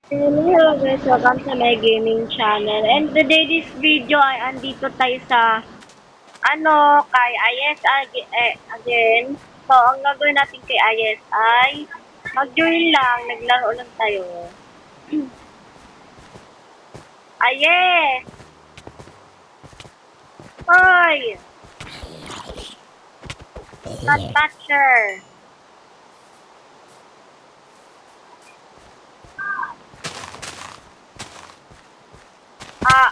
Hello guys, welcome to my gaming channel. And today this video ay andito tayo sa kay IS again. So ang gagawin natin kay IS ay mag-join lang, naglaro lang tayo. IS! Hoy! Not toucher! Ah,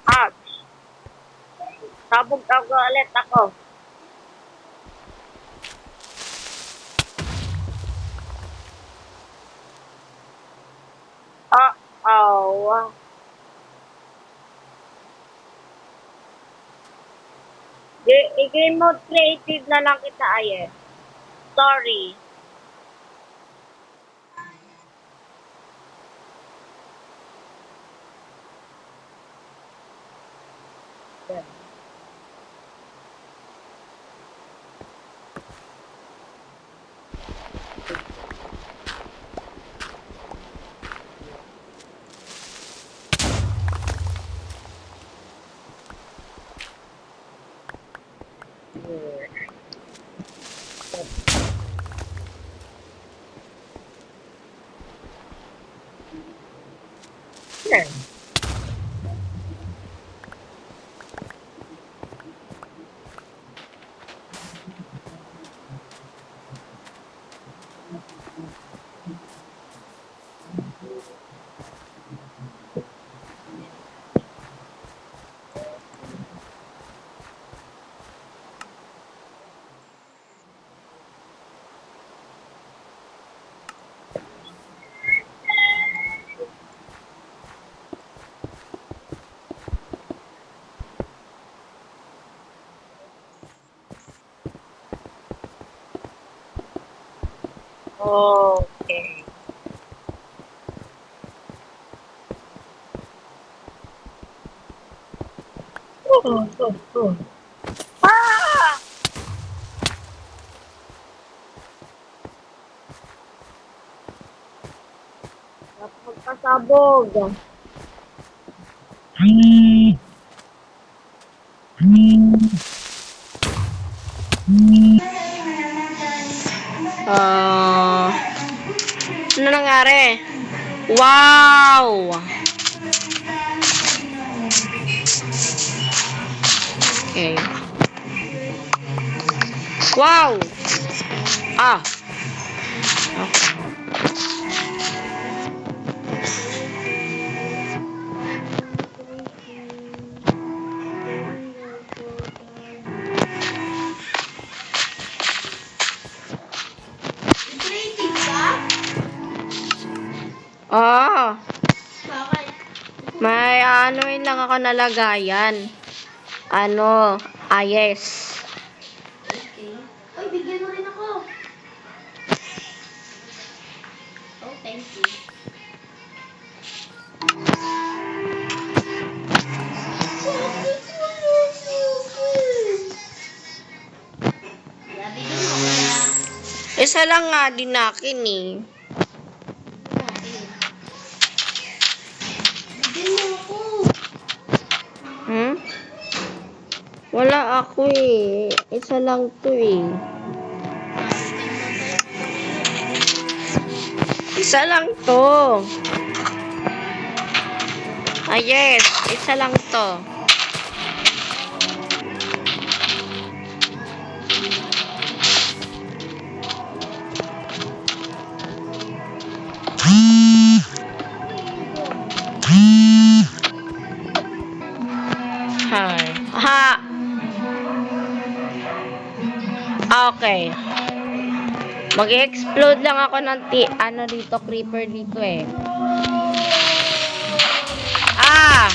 ouch! Sabog ako ulit ako. Uh-oh. I-game mode creative na lang kita, IS. Sorry. Yan. Okay. Oh. Ah! Magpasabog. Ah, ano nangyari? Wow! Okay. Wow! Ah! Creative ka? Ah! Bakit? May lang ako nalagayan. Yes. Okay. Uy, bigyan mo rin ako. Oh, thank you. Yeah, bigyan mo kaya. Isa lang nga din akin eh. Okay. Bigyan mo ako. Hmm? Wala ako eh. Isa lang to eh. Isa lang to. Yes. Isa lang to. Hi. Ha. Okay. Mag-explode lang ako ng dito, creeper dito eh. Ah!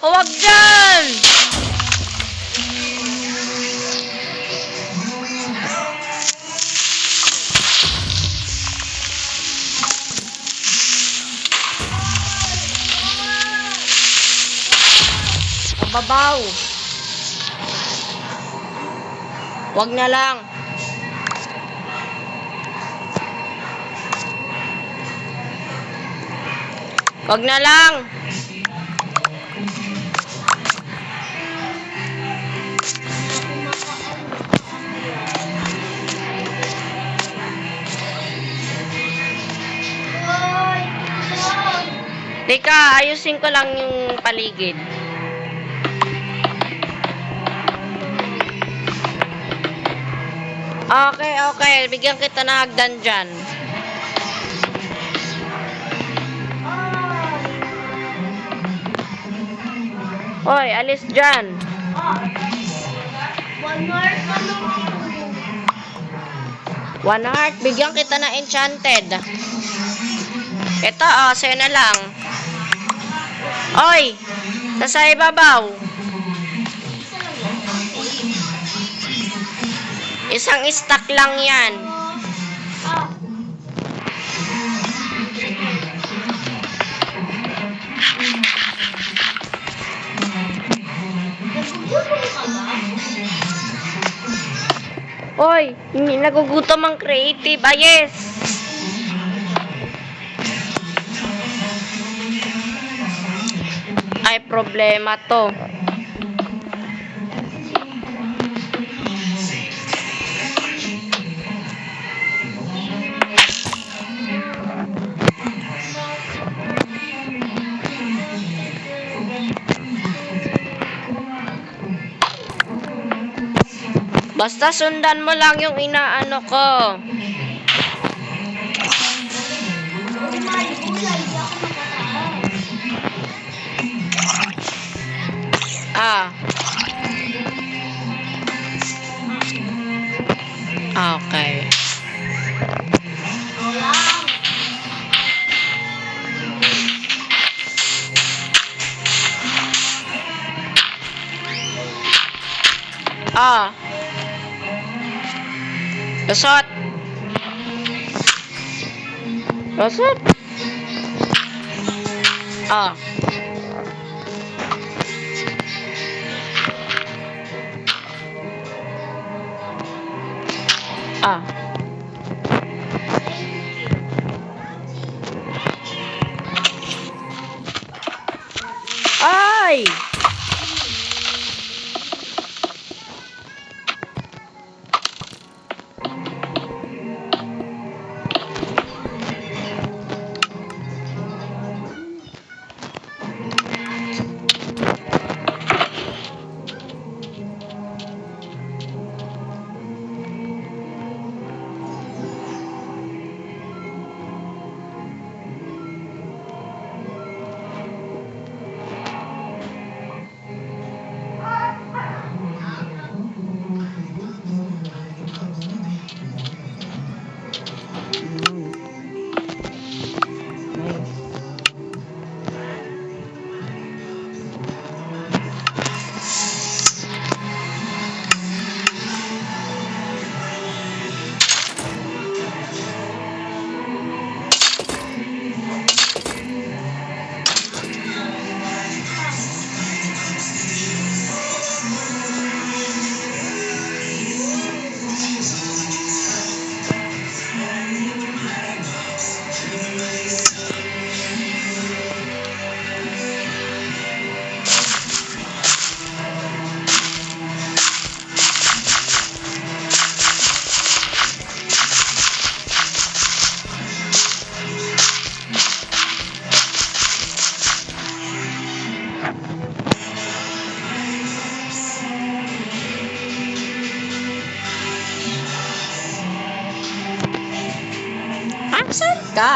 Huwag dyan! ibabaw. Wag na lang. Wag na lang. Teka, ayusin ko lang yung paligid. Okay, okay. Bigyan kita ng hagdan dyan. Hoy, alis dyan. One heart. Bigyan kita ng enchanted. Ito, oh, sa'yo na lang. Oy, nasa ibabaw. Isang stack lang yan. Oy, hindi nagugutom ang creative. Ah, yes. Ay, problema to. Basta sundan mo lang yung inaano ko. Ah. Okay. Ah. Lusot. Lusot. Ah. Ah. Ay! Saan ka?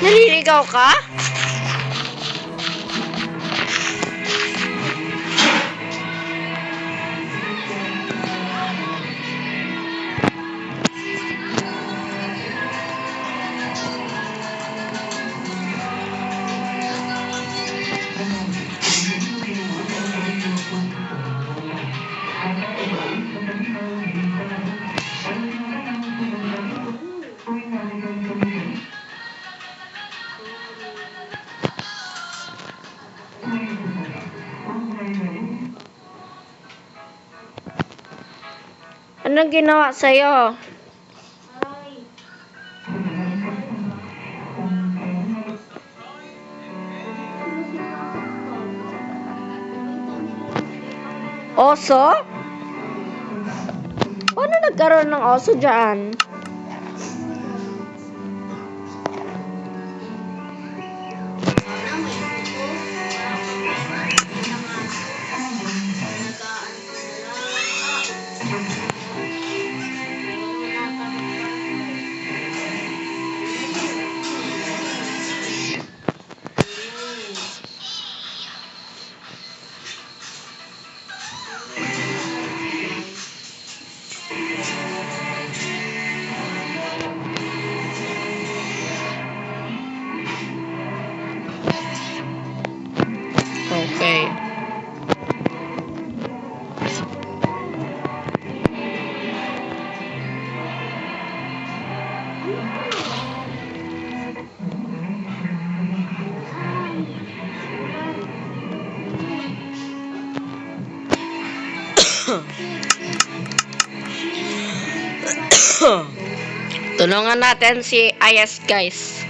Naliligaw ka? Anong ginawa sa'yo? Aray. Oso? Paano nagkaroon ng oso dyan? Sana may puto. Para pag ng aso. Nag-aano na lang. Okay. Tulungan natin si Ayes, guys.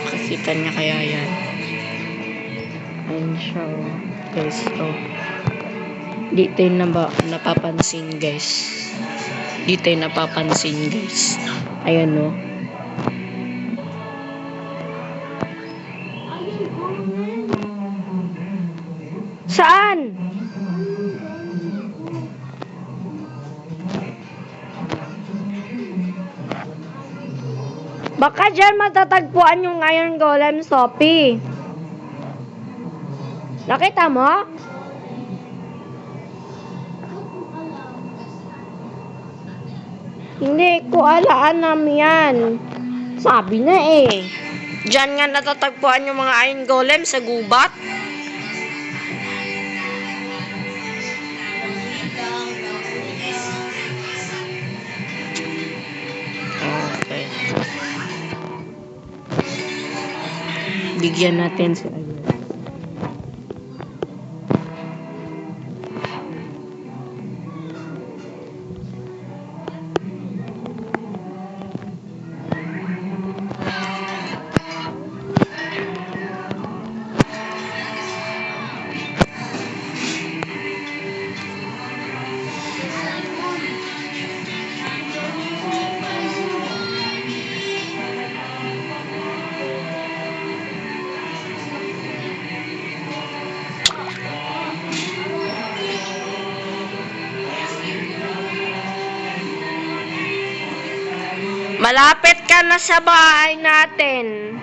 Makikita niya kaya yan. Ayun siya, oh. Guys, oh. Di tayo napapansin, guys. Di tayo napapansin, guys. Ayan, oh. Saan? Baka dyan matatagpuan yung Iron Golem, Sophie. Nakita mo? Hindi ko alam yan. Sabi na eh. Diyan nga natatagpuan yung mga Iron Golem sa gubat. Okay. Bigyan natin si Ayes. Malapit ka na sa bahay natin.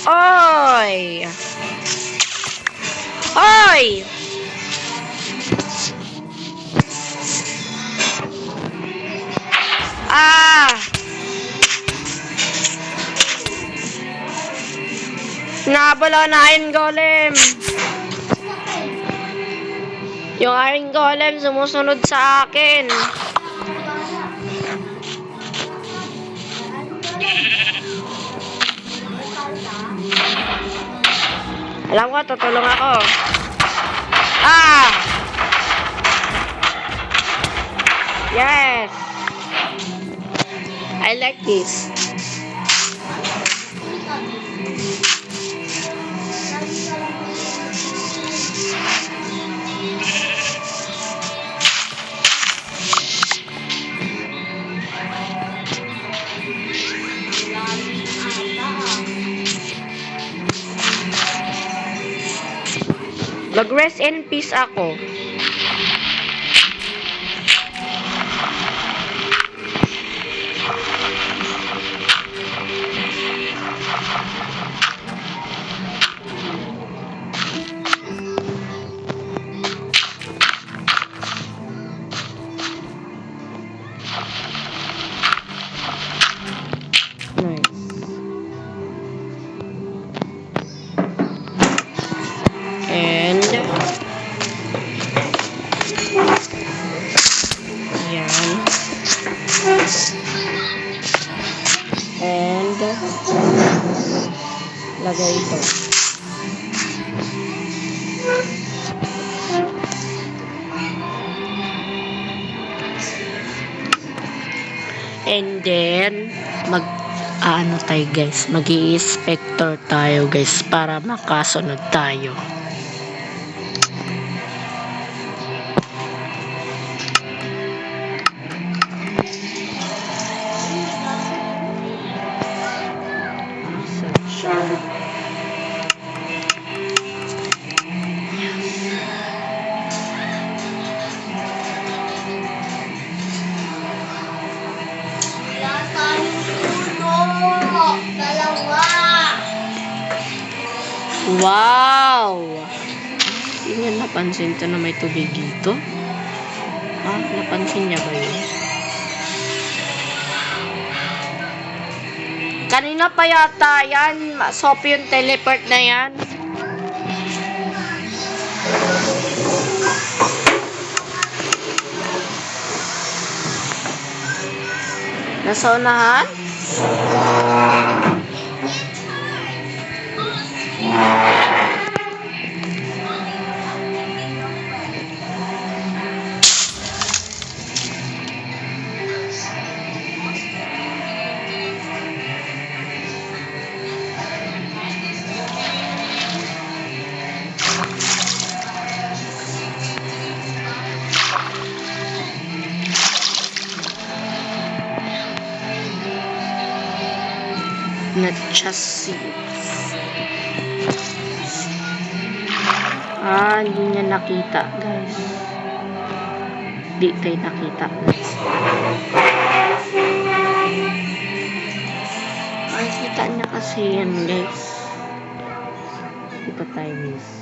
Oy! Oy! Ah! Nabala na Iron Golem. Yung Iron Golem sumusunod sa akin. Alam ko, tutulong ako. Ah! Yes! I like this. Mag-rest in peace ako. Nice. And yan. And lagay ito. And then tayo guys, mag-i-inspector tayo guys para makasunod tayo. Wala tayong puno. Dalawa. Wow! Hindi niya napansin to na may tubig dito. Napansin niya ba yun? Kanina pa yata yan. Soap yung teleport na yan. Nasa unahan? Na chassis. Hindi niya nakita, guys. Di tayo nakita, guys. Kita niya kasi yan, guys. Dito tayo, guys.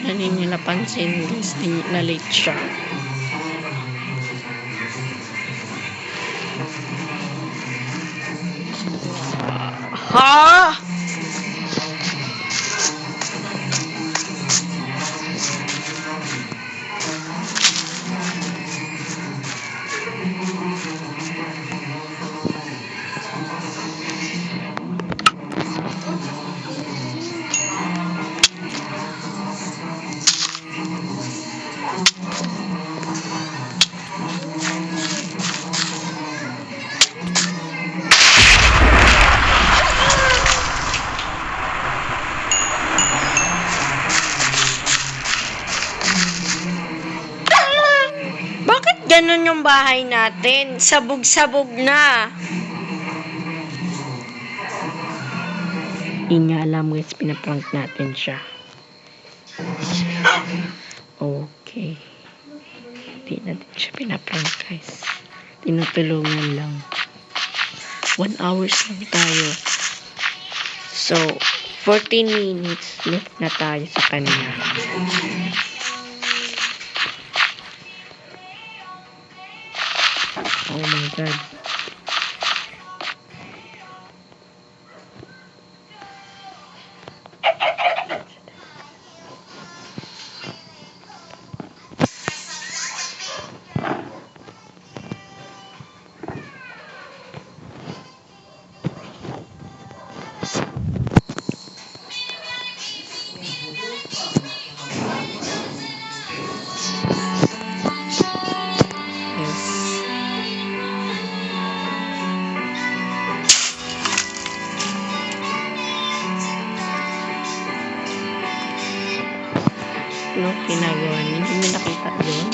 Hindi niya napansin, guys, na late siya. Ha? Ganun yung bahay natin. Sabog-sabog na. Hindi niya alam, guys. Pinaprank natin siya. Okay. Hindi natin siya pinaprank, guys. Tinutulungan lang. 1 hours lang tayo. So, 14 minutes left na tayo sa kanya. Oh my God. Yes. Ano ginagawa niya? Hindi mo nakita yun?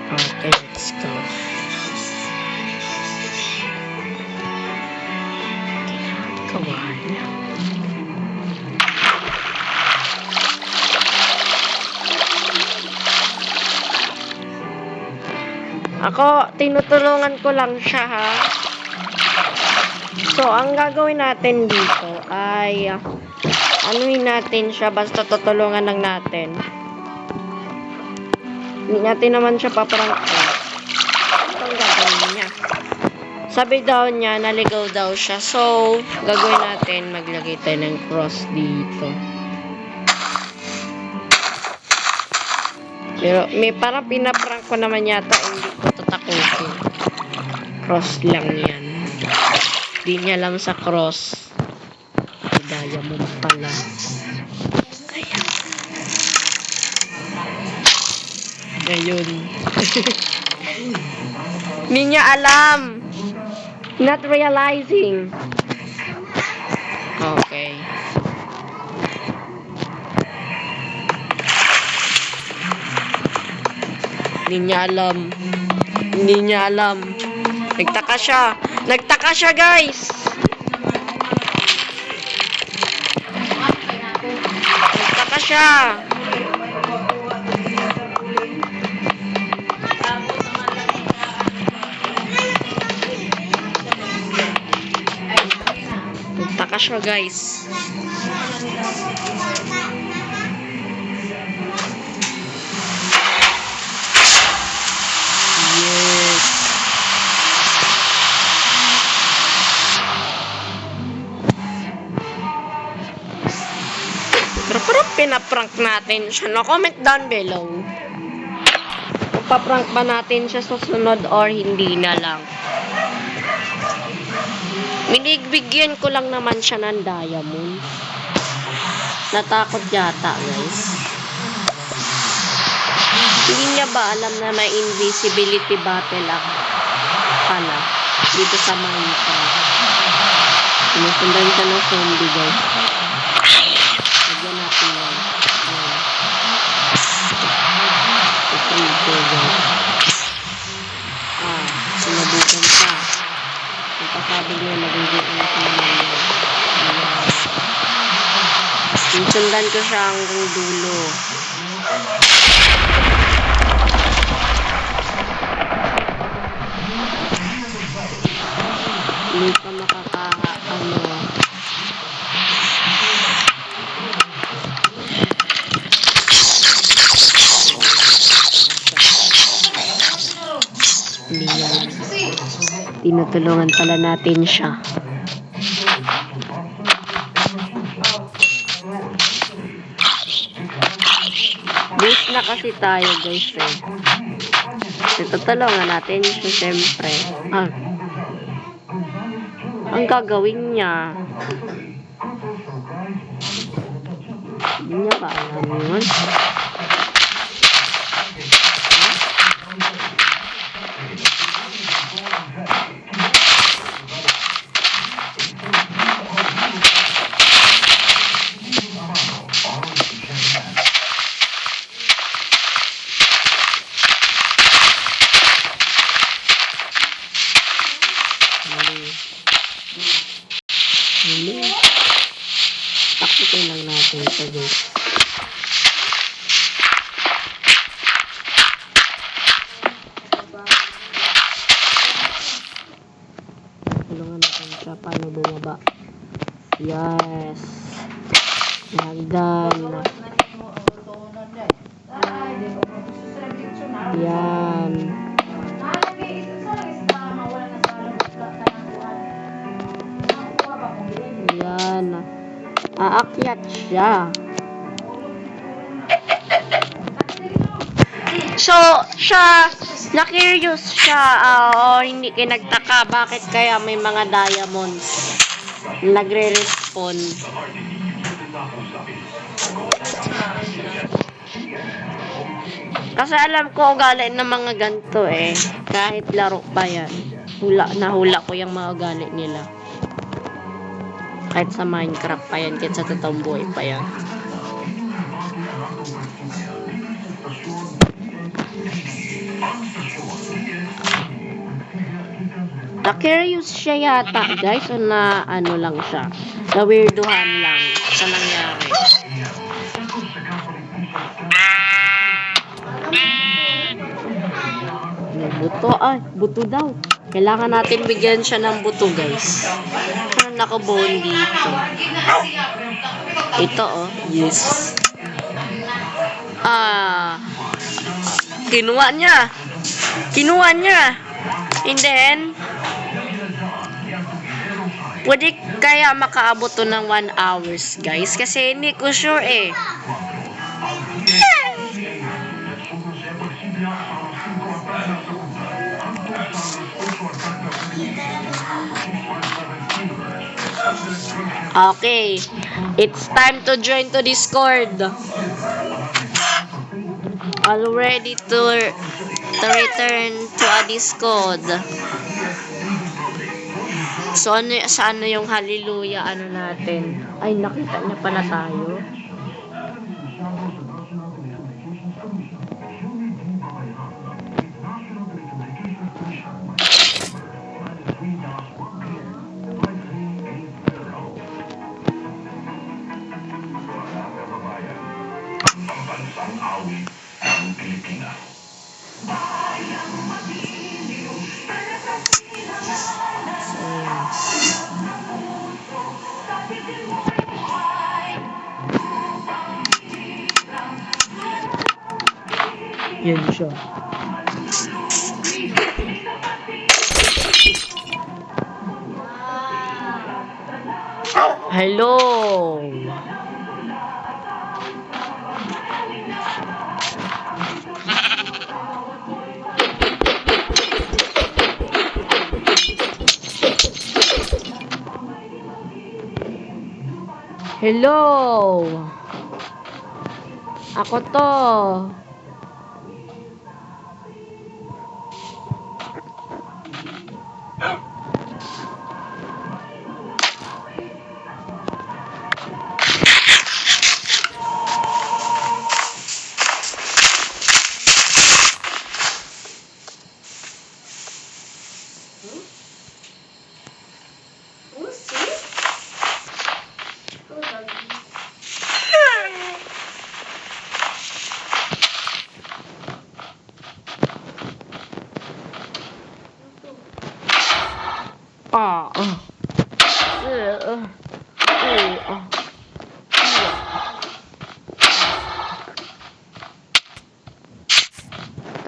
Okay, let's go. Kawan. Ako, tinutulungan ko lang siya, ha. So, ang gagawin natin dito ay anuhin natin siya, basta tutulungan lang natin. Hindi natin naman siya paprangkin. Ito ang gagawin niya. Sabi daw niya, naligaw daw siya. So, gagawin natin, maglagay tayo ng cross dito. Pero, may parang pinaprank ko naman yata, hindi ko tatakutin. Cross lang yan. Hindi niya alam sa cross. Hidaya mo pala. Ayan. Ngayon. Hindi niya alam. Not realizing. Okay. Hindi niya alam. Hindi niya alam. Nagtaka siya. Nagtaka siya, guys. Nagtaka siya. Nagtaka siya, guys. Yes. Pero parang pinaprank natin siya. No, comment down below. Kung paprank ba natin siya sa sunod or hindi na lang. Bigyan ko lang naman siya ng diamond. Natakot yata, guys. Hindi niya ba alam na may invisibility battle ako pala dito sa Minecraft? Sinusundan siya ng zombie, guys. Lagyan natin yan. Ito, guys. Sinabukan siya. Ang pasabi niya, nagiging anak naman niya. Sinusundan ko siya hanggang dulo. Hindi pa hindi yan. Tinutulungan pala natin siya. Boost na kasi tayo, guys, eh. Tinutulungan natin siya, syempre. Ang gagawin niya, hindi niya ba alam yun? Huli. Takutin lang natin ito, guys. Tulungan natin siya paano bumaba. Yes. Hagdan. Yan. Yan. Aakyat siya. So, na-curious siya, hindi kayo nagtaka bakit kaya may mga diamonds nagre-respawn. Kasi alam ko ugali ng mga ganito kahit laro pa yan. Nahula ko yung mga ugali nila. Kahit sa Minecraft pa yan, kahit sa totoong buhay pa yan. Na-curious siya yata, guys, o na ano lang siya. Na-weirduhan lang sa nangyari. Buto, buto daw. Kailangan natin bigyan siya ng buto, guys. Ano nakabone dito? Ito, yes. Kinuha niya. And then, pwede kaya makaabot to ng 1 hours, guys? Kasi hindi ko sure Okay. It's time to join to Discord. All ready to return to a Discord. So, ano yung hallelujah, natin? Ay, nakita niya pala tayo. Yan siya. Hello. Hello. Ako to.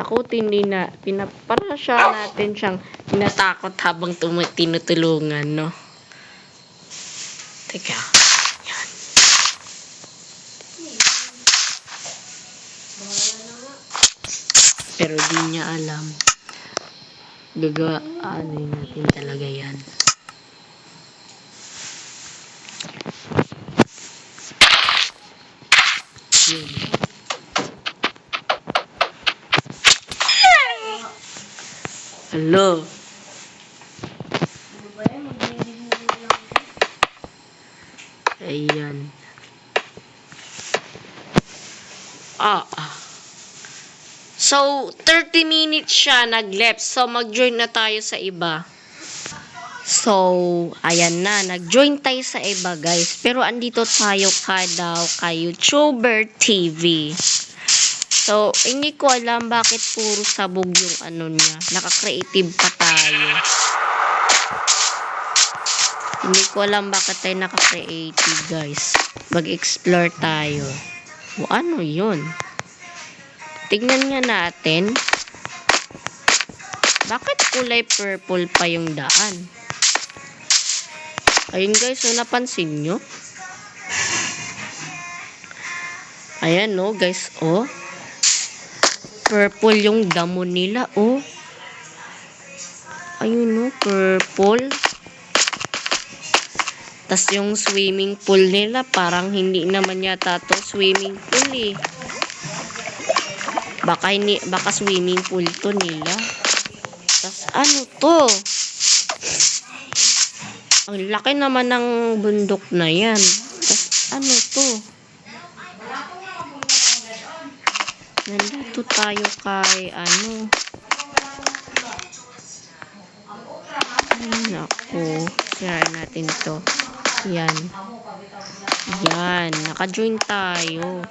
Takutin din na para siya natin siyang tinatakot habang tinutulungan, no? Teka. Yan. Pero di niya alam. Gagawin natin talaga yan. Yun. Hello. Ayan. So, 30 minutes siya nag-left. So, mag-join na tayo sa iba. So, ayan na. Nag-join tayo sa iba, guys. Pero andito tayo kay YouTuber TV. So, hindi ko alam bakit puro sabog yung ano niya. Naka-creative pa tayo. Hindi ko alam bakit tayo naka-creative, guys. Mag-explore tayo. O, ano yun? Tignan nga natin. Bakit kulay purple pa yung daan? Ayun, guys. So, napansin nyo? Ayan, no, guys. Oh. Purple yung damo nila. Oh. Ayun, no. Purple. Tas yung swimming pool nila, parang hindi naman yata to swimming pool eh. Baka swimming pool to nila. Tas ano to? Ang laki naman ng bundok na yan. Tas ano to? Nandito tayo kay ano. Ay naku. Share natin to. Yan. Yan. Naka-join tayo.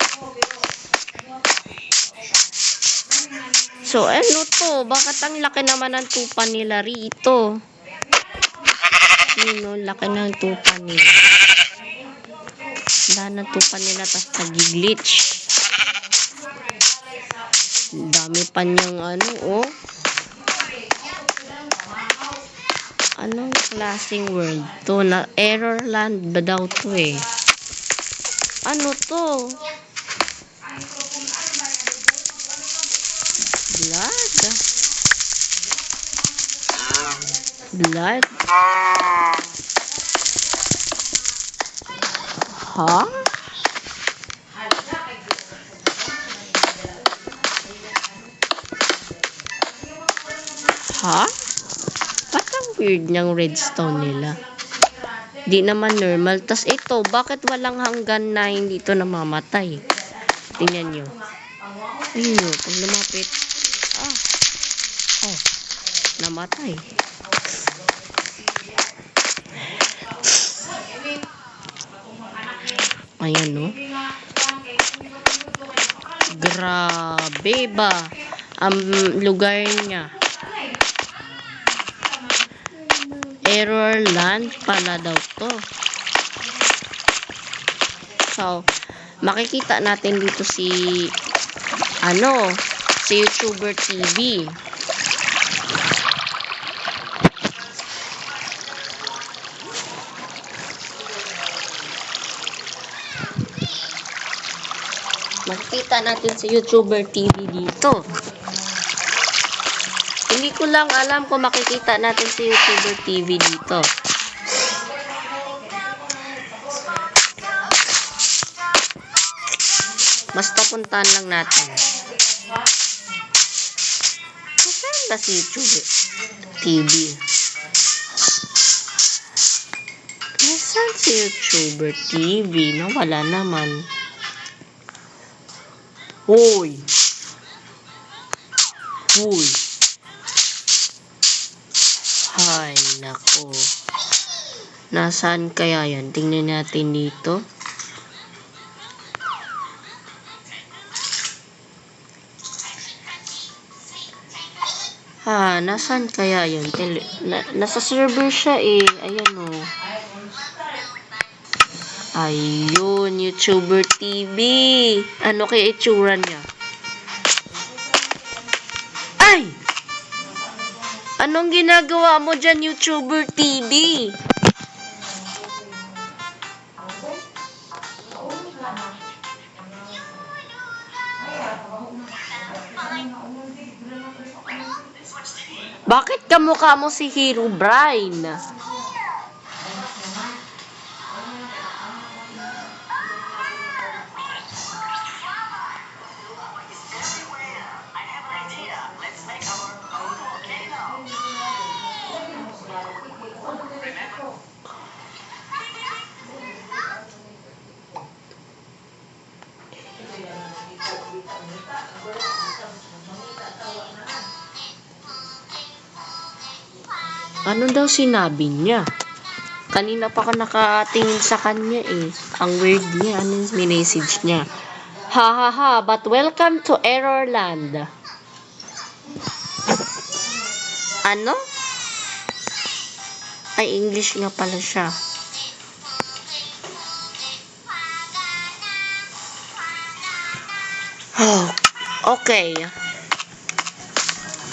So, ano to? Bakit ang laki naman ng tupa nila rito? Yun, no? Laki ng tupa nila. Dahil ng tupa nila, tapos nag-glitch. Dami pa niyang ano, oh. Anong klaseng world to? Na Errorland ba daw to eh? Ano to? Blood? Ha? Ha? Ba't ang weird niyang redstone nila? Di naman normal. Tas ito, bakit walang hanggan na hindi ito namamatay? Tingnan nyo. Ayun nyo, pag lumapit. Ah. Oh. Namatay. Ayan, no? Grabe ba? Ang lugar niya. Errorland pala daw to. So, makikita natin dito si YouTuber TV. Makikita natin si YouTuber TV dito. Hindi ko lang alam kung makikita natin si YouTuber TV dito. Basta puntahan lang natin. Saan ba si YouTuber TV? Nasaan si YouTuber TV? Nawala naman. Hoy! Hoy! Hay, nako. Nasaan kaya yan? Tingnan natin dito. Nasaan kaya yun? Nasa server siya eh. Ayan o. Ayun, YouTuber TV. Ano kaya itsura niya? Ay! Anong ginagawa mo dyan, YouTuber TV? Bakit kamukha mo si Herobrine? Ano daw sinabi niya? Kanina pa ako nakatingin sa kanya eh. Ang weird niya. Ano yung message niya? Ha ha ha, but welcome to Errorland. Ano? Ay, English nga pala siya. Oh, okay.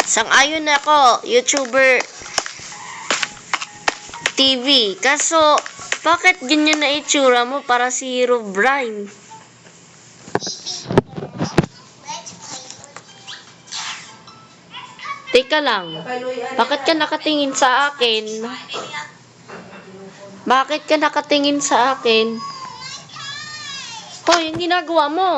Sang-ayon ako, YouTuber TV. Kaso, bakit ganyan na itsura mo para si Herobrine? Teka lang, bakit ka nakatingin sa akin? Bakit ka nakatingin sa akin? Hoy, yung ginagawa mo.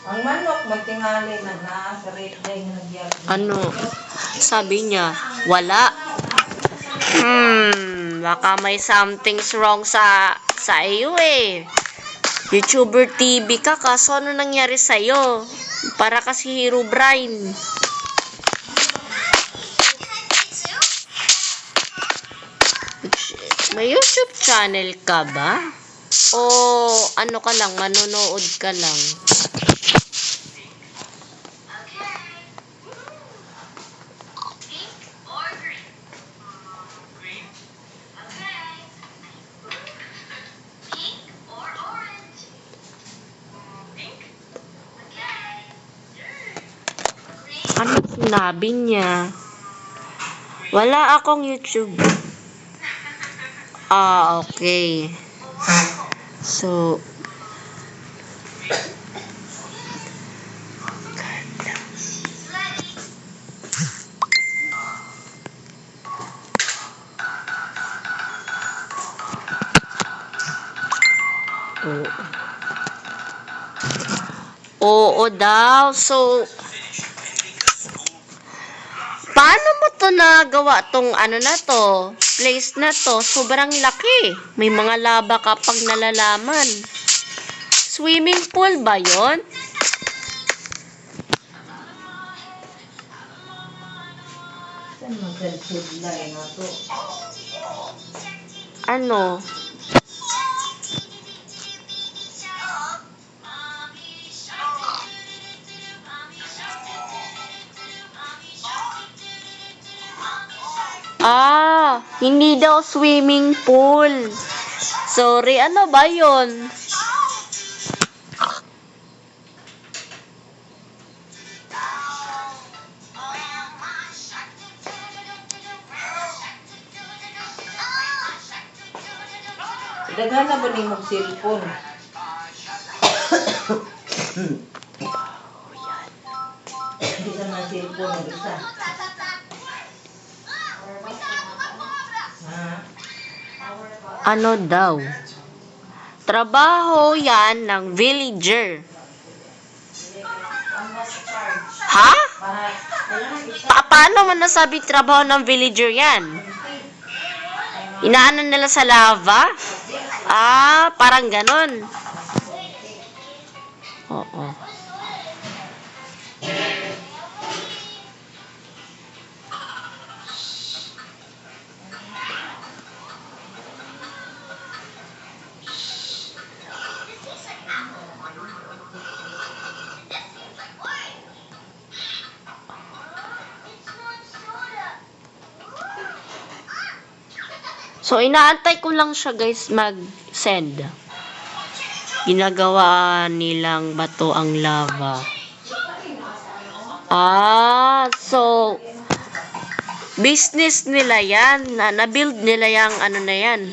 Ang manok, magtingali na sa rate na yung nagyari. Ano? Sabi niya, wala. Baka may something's wrong sa iyo eh. YouTuber TV ka, kaso ano nangyari sa'yo? Para kasi Herobrine. May YouTube channel ka ba? O ano ka lang, manonood ka lang? Ano sinabi niya? Wala akong YouTube. Ah, okay. So, oo daw. So, paano mo to nagawa tong ano na to? Place na to, sobrang laki. May mga laba kapag nalalaman. Swimming pool ba yon? Saan mag-food line na to? Ano? Ah, hindi daw swimming pool. Sorry, ano ba yon? Daghan na ba ni mong cellphone? Hindi ka na cellphone ng isa. Ha? Ano daw? Trabaho yan ng villager. Ha? Paano mo nasabi trabaho ng villager yan? Inaanan nila sa lava? Ah, parang ganon. Oo. So, inaantay ko lang siya guys mag-send. Ginagawa nilang bato ang lava. Ah, so, business nila yan. Na-build nila yung ano na yan.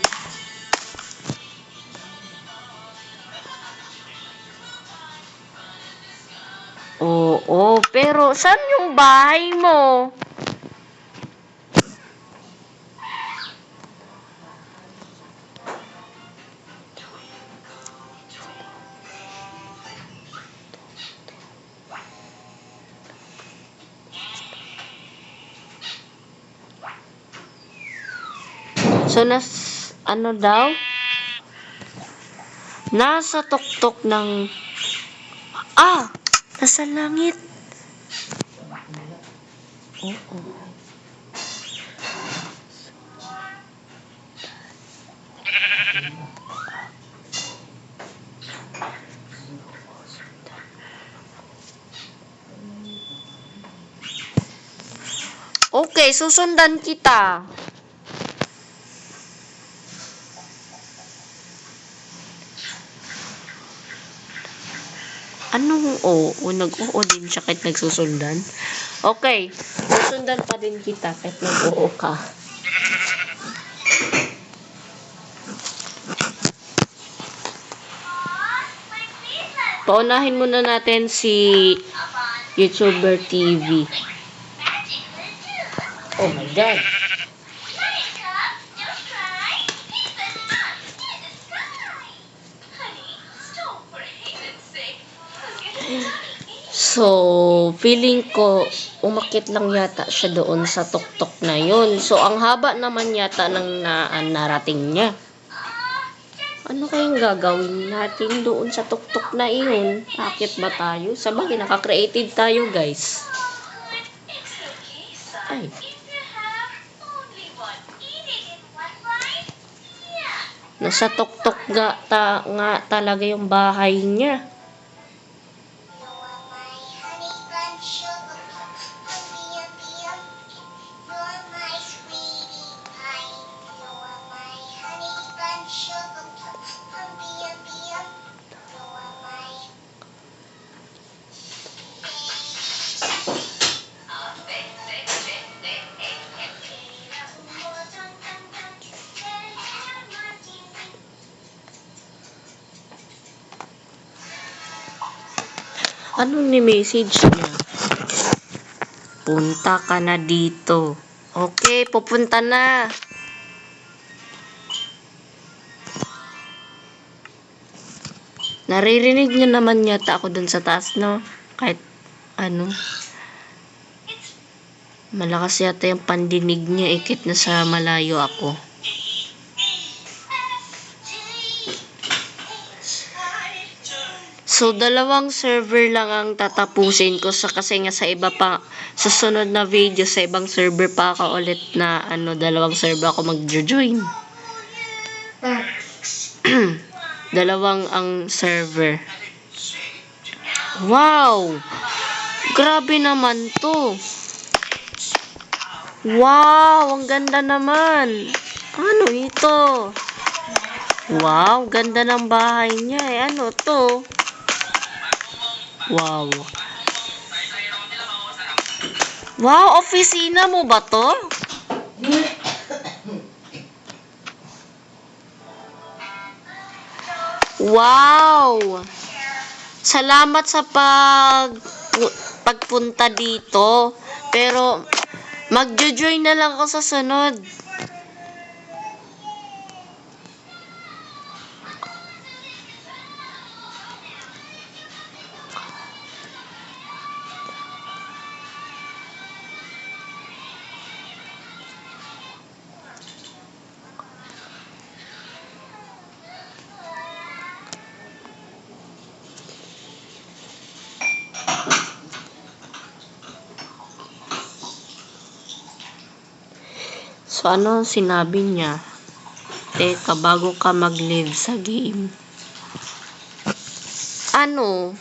Oo, pero saan yung bahay mo? So, ano daw? Nasa tuktok ng... Nasa langit. Oo. Okay, susundan kita. Anong oo? Nag-oo din siya kahit nagsusundan. Okay, susundan pa din kita kahit nag-oo ka. Paunahin muna natin si YouTuber TV. Oh my God. So, feeling ko, umakit lang yata siya doon sa tuktok na yun. So, ang haba naman yata ng narating niya. Ano kayang gagawin natin doon sa tuktok na iyon? Akit ba tayo? Sabagay, naka-creative tayo, guys. Ay. Nasa tuktok nga talaga yung bahay niya. Anong ni-message niya? Punta ka na dito. Okay, pupunta na. Naririnig niyo naman yata ako dun sa taas, no? Kahit ano. Malakas yata yung pandinig niya, ikit na sa malayo ako. So, 2 server lang ang tatapusin ko kasi nga sa iba pa, susunod na video sa ibang server pa ako ulit na 2 server ako mag-join. 2 ang server. Wow! Grabe naman to. Wow! Ang ganda naman. Ano ito? Wow! Ganda ng bahay niya eh. Ano to? Wow. Wow, opisina mo ba to? Wow. Salamat sa pagpunta dito. Pero magjo-join na lang ako sa sunod. So, ano sinabi niya? Teka, bago ka mag-live sa game. Ano?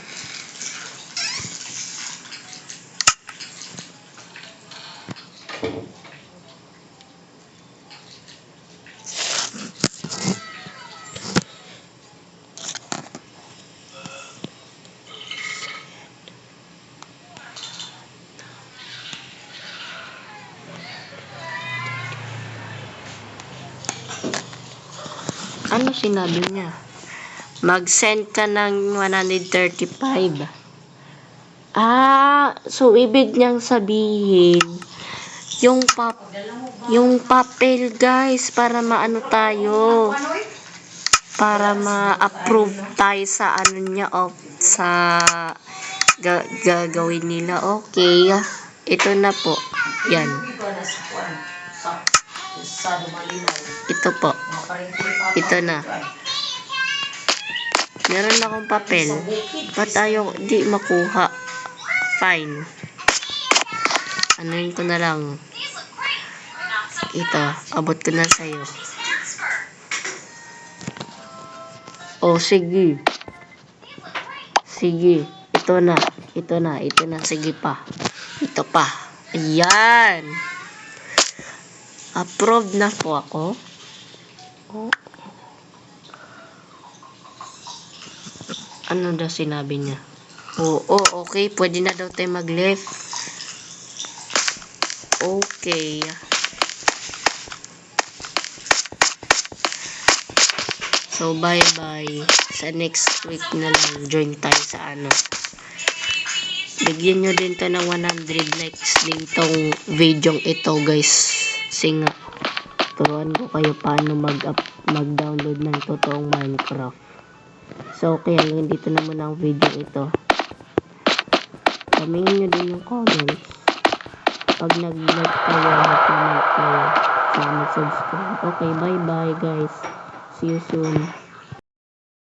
Ano sinabi niya? Mag-send ka ng 135. So ibig niyang sabihin, yung papel guys, para maano tayo, para ma-approve tayo sa ano niya, sa gagawin nila. Okay, ito na po. Yan. Ito po. Ito na. Meron akong papel. Ba't ayaw di makuha? Fine. Anuin ko na lang. Ito, abot ko na sa'yo. Oh, sige. Sige. Ito na. Sige pa. Ito pa. Ayan. Approved na po ako. Oh. Ano daw sinabi niya? Oo, okay. Pwede na daw tayo mag-left. Okay. So, bye-bye. Sa next week na lang, join tayo sa ano. Bigyan nyo din to ng 100 likes din tong video ito, guys. Kasi nga, turuan ko kayo paano mag-download ng totoong Minecraft. So, kaya hanggang dito na muna ang video ito. Kamingin nyo din yung comments. Pag nag-like kayo, mag-comment kayo. So, mag-subscribe. Okay, bye-bye guys. See you soon.